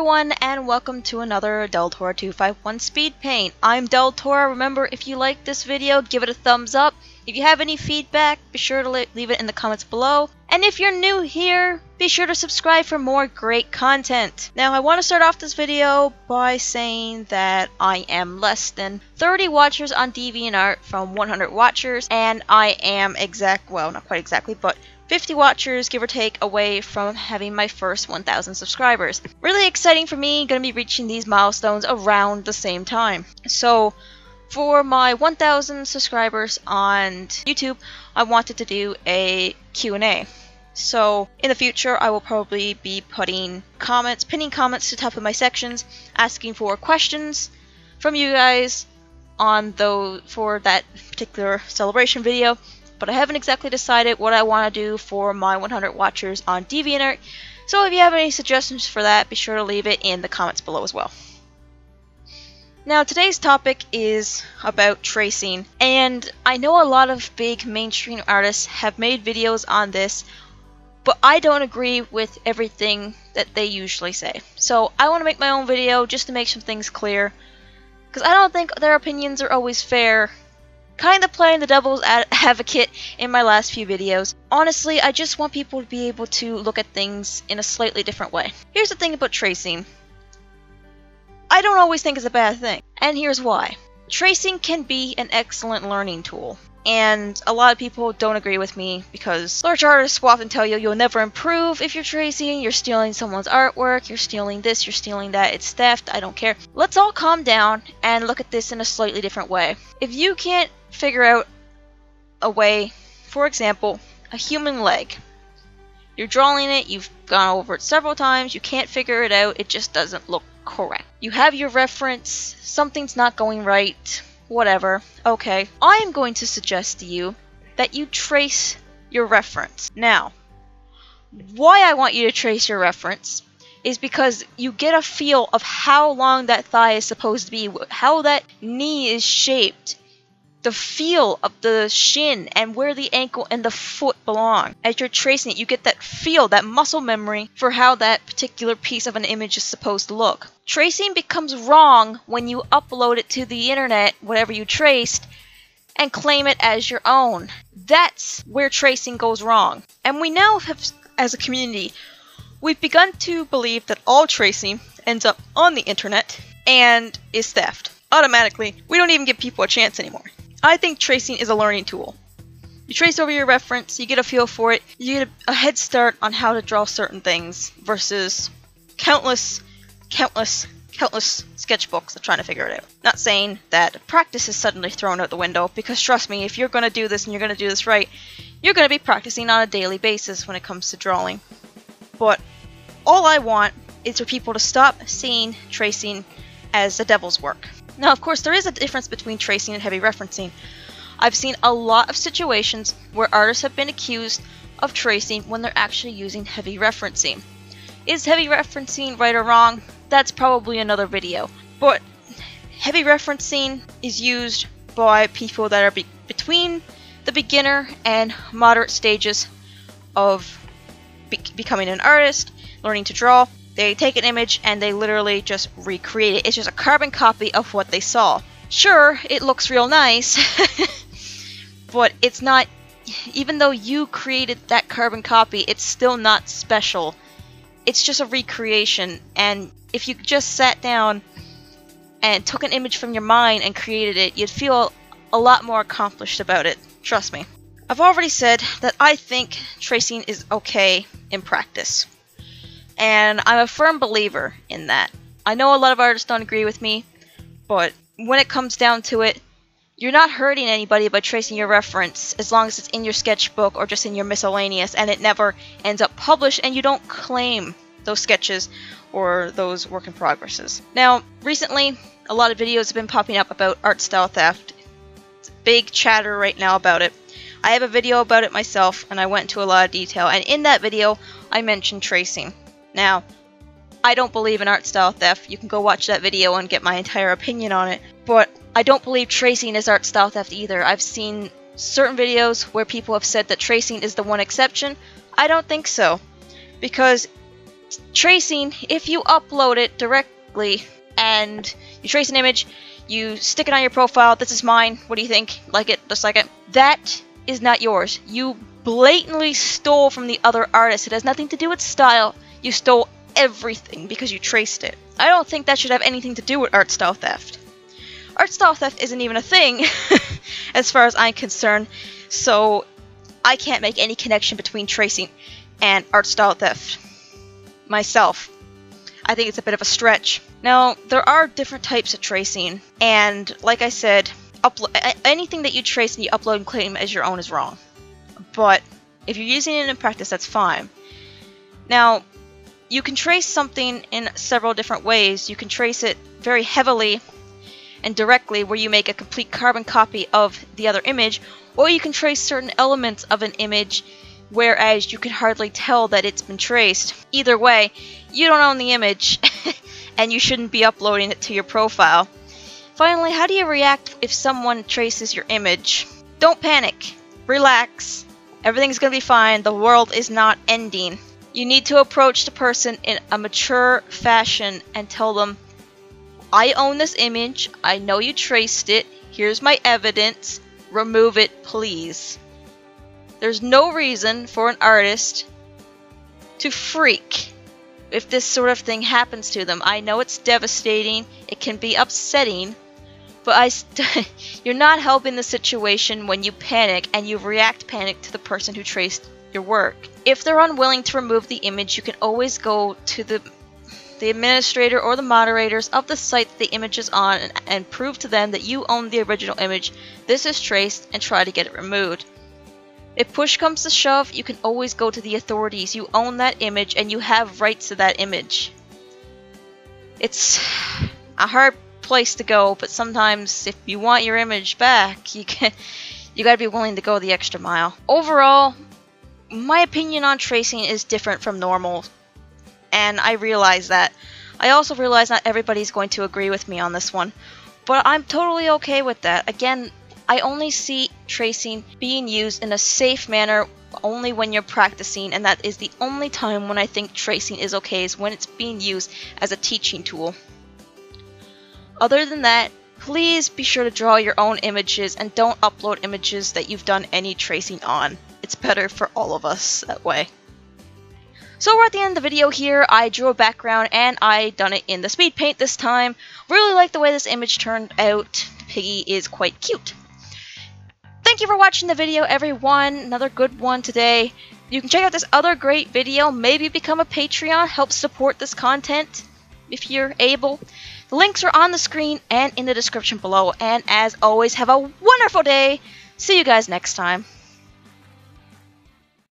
everyone, and welcome to another Deltor251 Speed Paint. I'm Deltor. Remember, if you like this video, give it a thumbs up. If you have any feedback, be sure to leave it in the comments below. And if you're new here, be sure to subscribe for more great content. Now, I want to start off this video by saying that I am less than 30 watchers on DeviantArt from 100 watchers, and I am not quite exactly, but 50 watchers, give or take, away from having my first 1,000 subscribers. Really exciting for me, gonna be reaching these milestones around the same time. So, for my 1,000 subscribers on YouTube, I wanted to do a Q&A. So, in the future, I will probably be pinning comments to the top of my sections, asking for questions from you guys for that particular celebration video. But I haven't exactly decided what I want to do for my 100 watchers on DeviantArt. So if you have any suggestions for that, be sure to leave it in the comments below as well. Now, today's topic is about tracing, and I know a lot of big mainstream artists have made videos on this, but I don't agree with everything that they usually say. So I want to make my own video just to make some things clear, because I don't think their opinions are always fair. Kind of playing the devil's advocate in my last few videos. Honestly, I just want people to be able to look at things in a slightly different way. Here's the thing about tracing. I don't always think it's a bad thing, and here's why. Tracing can be an excellent learning tool, and a lot of people don't agree with me because large artists will often tell you you'll never improve if you're tracing, you're stealing someone's artwork, you're stealing this, you're stealing that, it's theft, I don't care. Let's all calm down and look at this in a slightly different way. If you can't figure out a way, for example, a human leg. You're drawing it, you've gone over it several times, you can't figure it out, it just doesn't look correct. You have your reference, something's not going right, whatever. Okay, I am going to suggest to you that you trace your reference. Now, why I want you to trace your reference is because you get a feel of how long that thigh is supposed to be, how that knee is shaped, the feel of the shin and where the ankle and the foot belong. As you're tracing it, you get that feel, that muscle memory for how that particular piece of an image is supposed to look. Tracing becomes wrong when you upload it to the internet, whatever you traced, and claim it as your own. That's where tracing goes wrong. And we now have, as a community, we've begun to believe that all tracing ends up on the internet and is theft. Automatically, we don't even give people a chance anymore. I think tracing is a learning tool. You trace over your reference, you get a feel for it, you get a head start on how to draw certain things versus countless sketchbooks of trying to figure it out. Not saying that practice is suddenly thrown out the window, because trust me, if you're going to do this and you're going to do this right, you're going to be practicing on a daily basis when it comes to drawing. But all I want is for people to stop seeing tracing as the devil's work. Now, of course, there is a difference between tracing and heavy referencing. I've seen a lot of situations where artists have been accused of tracing when they're actually using heavy referencing. Is heavy referencing right or wrong? That's probably another video. But heavy referencing is used by people that are between the beginner and moderate stages of becoming an artist, learning to draw. They take an image and they literally just recreate it. It's just a carbon copy of what they saw. Sure, it looks real nice, but it's not, even though you created that carbon copy, it's still not special. It's just a recreation, and if you just sat down and took an image from your mind and created it, you'd feel a lot more accomplished about it. Trust me. I've already said that I think tracing is okay in practice. And I'm a firm believer in that. I know a lot of artists don't agree with me, but when it comes down to it, you're not hurting anybody by tracing your reference as long as it's in your sketchbook or just in your miscellaneous and it never ends up published and you don't claim those sketches or those work in progresses. Now, recently, a lot of videos have been popping up about art style theft. It's big chatter right now about it. I have a video about it myself and I went into a lot of detail, and in that video, I mentioned tracing. Now, I don't believe in art style theft. You can go watch that video and get my entire opinion on it. But I don't believe tracing is art style theft either. I've seen certain videos where people have said that tracing is the one exception. I don't think so. Because Tracing, if you upload it directly and you trace an image, you stick it on your profile, this is mine, what do you think? Like it, dislike it? That is not yours. You blatantly stole from the other artist. It has nothing to do with style. You stole everything because you traced it. I don't think that should have anything to do with art style theft. Art style theft isn't even a thing as far as I'm concerned, so I can't make any connection between tracing and art style theft myself. I think it's a bit of a stretch. Now, there are different types of tracing, and like I said, anything that you trace and you upload and claim as your own is wrong. But if you're using it in practice, that's fine. Now, you can trace something in several different ways. You can trace it very heavily and directly, where you make a complete carbon copy of the other image, or you can trace certain elements of an image whereas you can hardly tell that it's been traced. Either way, you don't own the image and you shouldn't be uploading it to your profile. Finally, how do you react if someone traces your image? Don't panic. Relax. Everything's gonna be fine. The world is not ending. You need to approach the person in a mature fashion and tell them, I own this image, I know you traced it, here's my evidence, remove it please. There's no reason for an artist to freak if this sort of thing happens to them. I know it's devastating, it can be upsetting, but you're not helping the situation when you panic and you react panic to the person who traced your work. If they're unwilling to remove the image, you can always go to the administrator or the moderators of the site that the image is on and prove to them that you own the original image, this is traced, and try to get it removed. If push comes to shove, you can always go to the authorities. You own that image and you have rights to that image. It's a hard place to go, but sometimes if you want your image back, you gotta be willing to go the extra mile. Overall, my opinion on tracing is different from normal, and I realize that. I also realize not everybody's going to agree with me on this one, but I'm totally okay with that. Again, I only see tracing being used in a safe manner only when you're practicing, and that is the only time when I think tracing is okay, is when it's being used as a teaching tool. Other than that, please be sure to draw your own images and don't upload images that you've done any tracing on. It's better for all of us that way. So we're at the end of the video here. I drew a background and I done it in the speed paint this time. Really like the way this image turned out. Piggy is quite cute. Thank you for watching the video, everyone. Another good one today. You can check out this other great video. Maybe become a Patreon. Help support this content if you're able. The links are on the screen and in the description below. And as always, have a wonderful day. See you guys next time.